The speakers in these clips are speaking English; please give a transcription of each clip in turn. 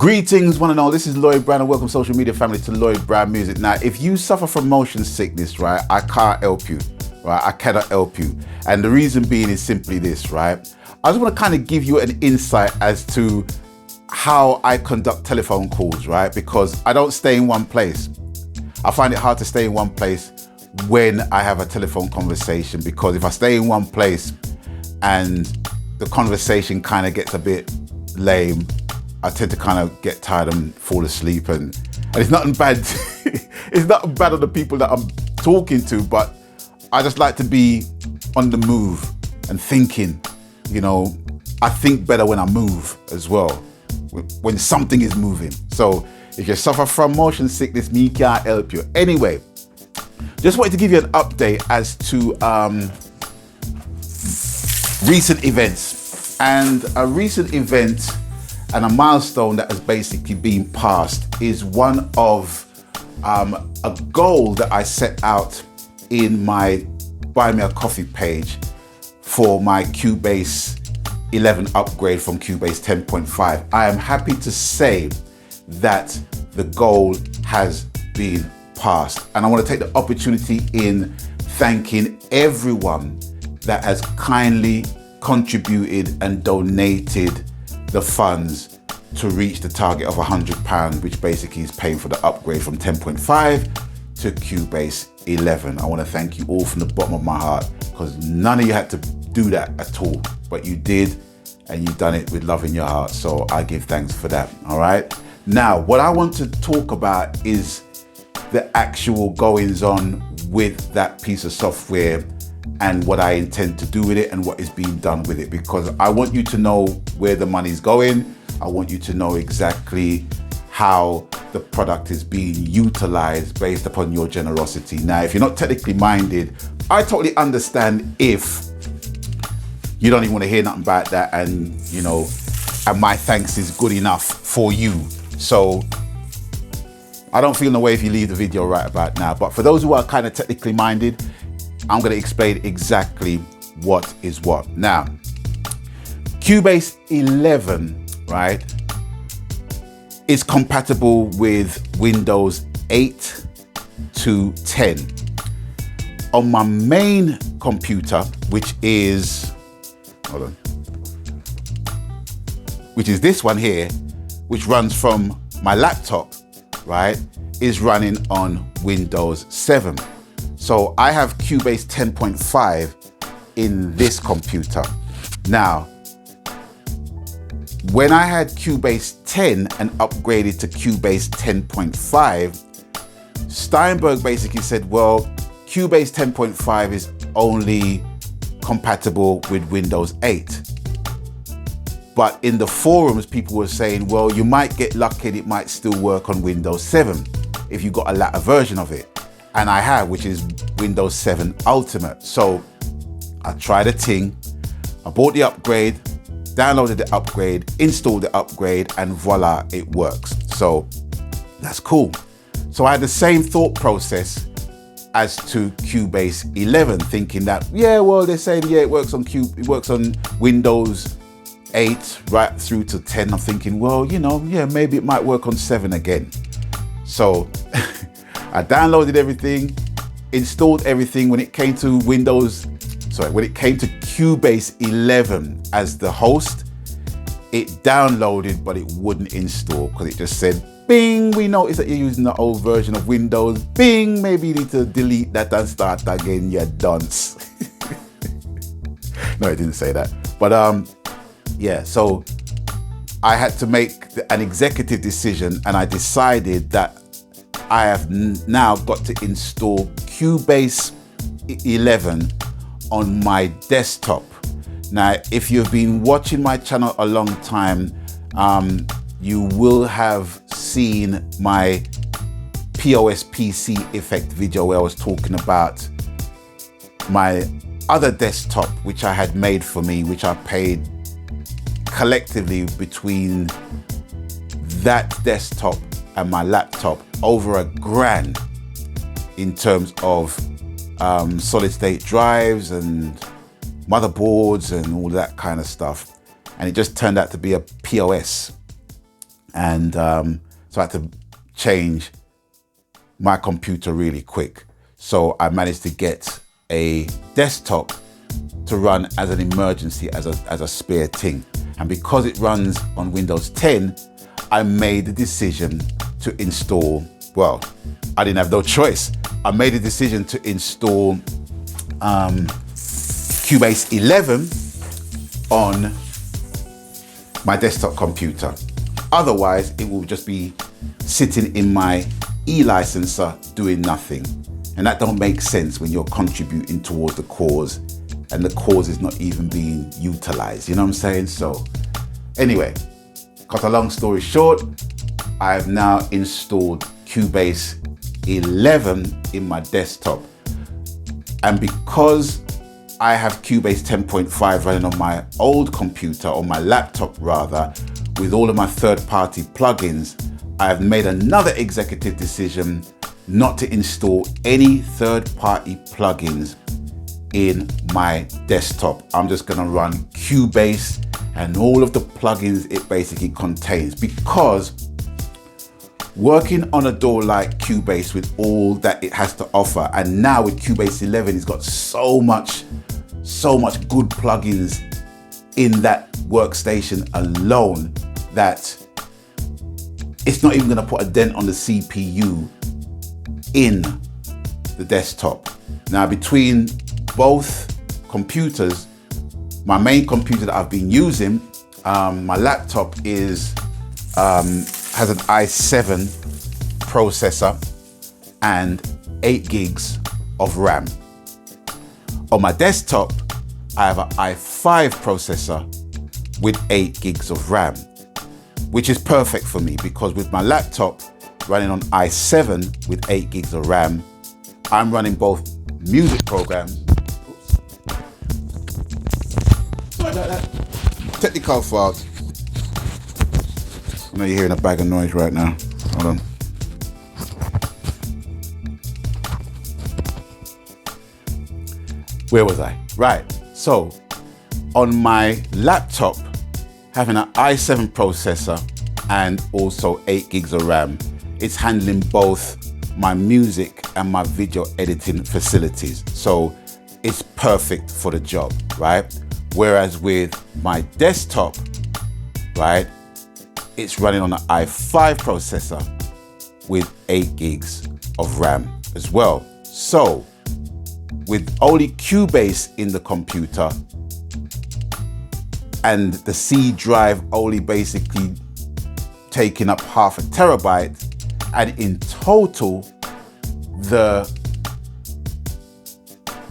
Greetings, one and all. This is Lloyd Brown and welcome social media family to Lloyd Brown Music. Now, if you suffer from motion sickness, right, I can't help you, right? I cannot help you. And the reason being is simply this, right? I just want to kind of give you an insight as to how I conduct telephone calls, right? Because I don't stay in one place. I find it hard to stay in one place when I have a telephone conversation, because if I stay in one place and the conversation kind of gets a bit lame, I tend to kind of get tired and fall asleep, and it's nothing bad. It's not bad on the people that I'm talking to, but I just like to be on the move and thinking. You know, I think better when I move as well, when something is moving. So if you suffer from motion sickness, me can't help you. Anyway, just wanted to give you an update as to recent events, and a recent event and a milestone that has basically been passed is one of a goal that I set out in my Buy Me a Coffee page for my Cubase 11 upgrade from Cubase 10.5. I am happy to say that the goal has been passed, and I want to take the opportunity in thanking everyone that has kindly contributed and donated the funds to reach the target of £100, which basically is paying for the upgrade from 10.5 to Cubase 11. I want to thank you all from the bottom of my heart, because none of you had to do that at all, but you did, and you've done it with love in your heart. So I give thanks for that. All right. Now, what I want to talk about is the actual goings on with that piece of software and what I intend to do with it and what is being done with it, because I want you to know where the money's going. I want you to know exactly how the product is being utilized based upon your generosity. Now, if you're not technically minded, I totally understand if you don't even want to hear nothing about that, and you know, and my thanks is good enough for you. So I don't feel no way if you leave the video right about now. But for those who are kind of technically minded, I'm going to explain exactly what is what. Now, Cubase 11, right, is compatible with Windows 8 to 10. On my main computer, which is, hold on, which is this one here, which runs from my laptop, right, is running on Windows 7. So I have Cubase 10.5 in this computer. Now, when I had Cubase 10 and upgraded to Cubase 10.5, Steinberg basically said, well, Cubase 10.5 is only compatible with Windows 8. But in the forums, people were saying, well, you might get lucky and it might still work on Windows 7 if you got a latter version of it. And I have, which is Windows 7 Ultimate. So I tried a thing, I bought the upgrade, downloaded the upgrade, installed the upgrade, and voila, it works. So that's cool. So I had the same thought process as to Cubase 11, thinking that, yeah, well, they're saying, yeah, it works on Windows 8 right through to 10. I'm thinking, well, you know, yeah, maybe it might work on 7 again. So I downloaded everything, installed everything. When it came to Cubase 11 as the host, it downloaded, but it wouldn't install because it just said, bing, we noticed that you're using the old version of Windows. Bing, maybe you need to delete that and start again, you dunce. No, it didn't say that. But yeah, so I had to make an executive decision, and I decided that I have now got to install Cubase 11 on my desktop. Now, if you've been watching my channel a long time, you will have seen my POS PC effect video where I was talking about my other desktop, which I had made for me, which I paid collectively between that desktop and my laptop over $1,000 in terms of solid state drives and motherboards and all that kind of stuff. And it just turned out to be a POS. And so I had to change my computer really quick. So I managed to get a desktop to run as an emergency, as a spare thing. And because it runs on Windows 10, I made the decision to install, well, I didn't have no choice. I made a decision to install Cubase 11 on my desktop computer. Otherwise, it will just be sitting in my e-licenser doing nothing. And that don't make sense when you're contributing towards the cause and the cause is not even being utilized. You know what I'm saying? So anyway, cut a long story short, I have now installed Cubase 11 in my desktop. And because I have Cubase 10.5 running on my old computer, or my laptop rather, with all of my third-party plugins, I have made another executive decision not to install any third-party plugins in my desktop. I'm just gonna run Cubase and all of the plugins it basically contains, because working on a DAW like Cubase with all that it has to offer, and now with Cubase 11, it's got so much good plugins in that workstation alone that it's not even going to put a dent on the CPU in the desktop. Now, between both computers, my main computer that I've been using, my laptop has an i7 processor and 8 gigs of RAM. On my desktop, I have an i5 processor with 8 gigs of RAM, which is perfect for me, because with my laptop running on i7 with 8 gigs of RAM, I'm running both music programs. Oops. Sorry about that. Technical fault. I know you're hearing a bag of noise right now. Hold on. Where was I? Right. So on my laptop, having an i7 processor and also 8 gigs of RAM, it's handling both my music and my video editing facilities. So it's perfect for the job, right? Whereas with my desktop, right, it's running on an i5 processor with 8 gigs of RAM as well. So with only Cubase in the computer and the C drive only basically taking up 0.5 terabyte, and in total, the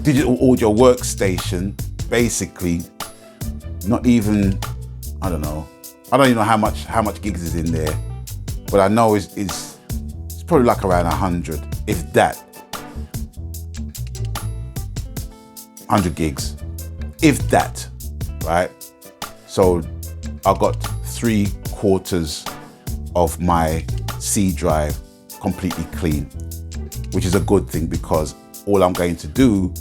Digital Audio Workstation basically not even, I don't even know how much gigs is in there, but I know it's probably like around 100, if that. 100 gigs, if that, right? So I got 3/4 of my C drive completely clean, which is a good thing, because all I'm going to do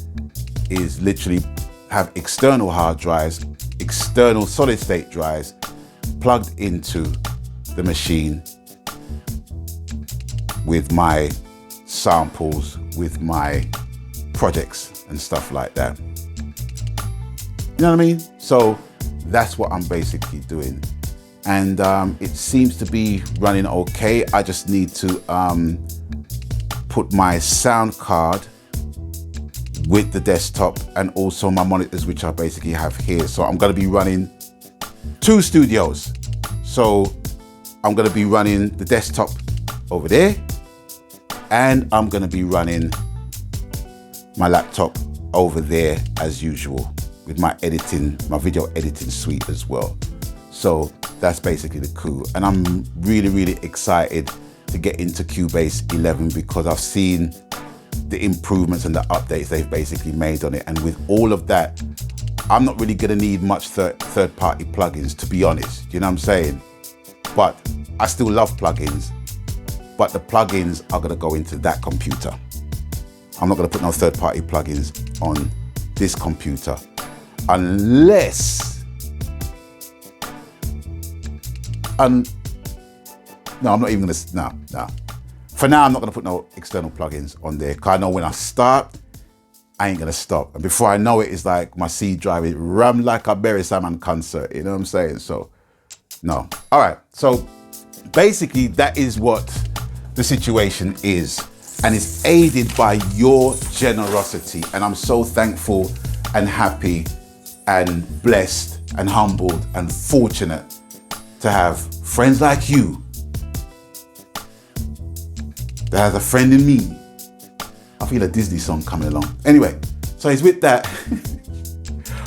is literally have external hard drives, external solid state drives plugged into the machine with my samples, with my projects and stuff like that. You know what I mean? So that's what I'm basically doing. And it seems to be running okay. I just need to put my sound card with the desktop and also my monitors, which I basically have here. So I'm gonna be running 2 studios. So I'm gonna be running the desktop over there, and I'm gonna be running my laptop over there as usual with my video editing suite as well. So that's basically the coup. And I'm really excited to get into Cubase 11, because I've seen the improvements and the updates they've basically made on it. And with all of that, I'm not really gonna need much third-party plugins, to be honest. You know what I'm saying? But I still love plugins, but the plugins are gonna go into that computer. I'm not gonna put no third-party plugins on this computer unless No, I'm not even gonna, no. For now, I'm not gonna put no external plugins on there, because I know when I start, I ain't gonna stop. And before I know it, it's like my C drive, it rum like a Barry Salmon concert, you know what I'm saying? So, no. All right, so basically that is what the situation is. And it's aided by your generosity. And I'm so thankful and happy and blessed and humbled and fortunate to have friends like you, that has a friend in me. I feel a Disney song coming along. Anyway, so it's with that.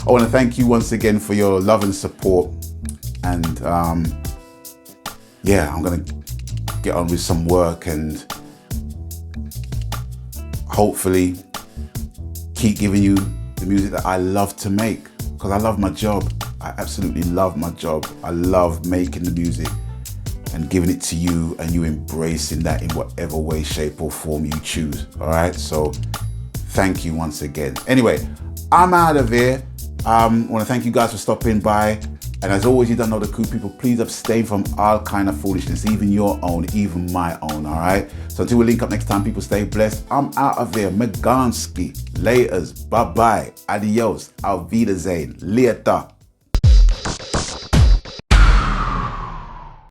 I want to thank you once again for your love and support. And yeah, I'm going to get on with some work and hopefully keep giving you the music that I love to make, because I love my job. I absolutely love my job. I love making the music and giving it to you, and you embracing that in whatever way, shape or form you choose. All right, so thank you once again. Anyway, I'm out of here. I want to thank you guys for stopping by. And as always, you don't know the coup, people, please abstain from all kind of foolishness, even your own, even my own, all right? So until we link up next time, people, stay blessed. I'm out of here. Meganski. Laters. Bye-bye. Adios. Auf Wiedersehen. Later.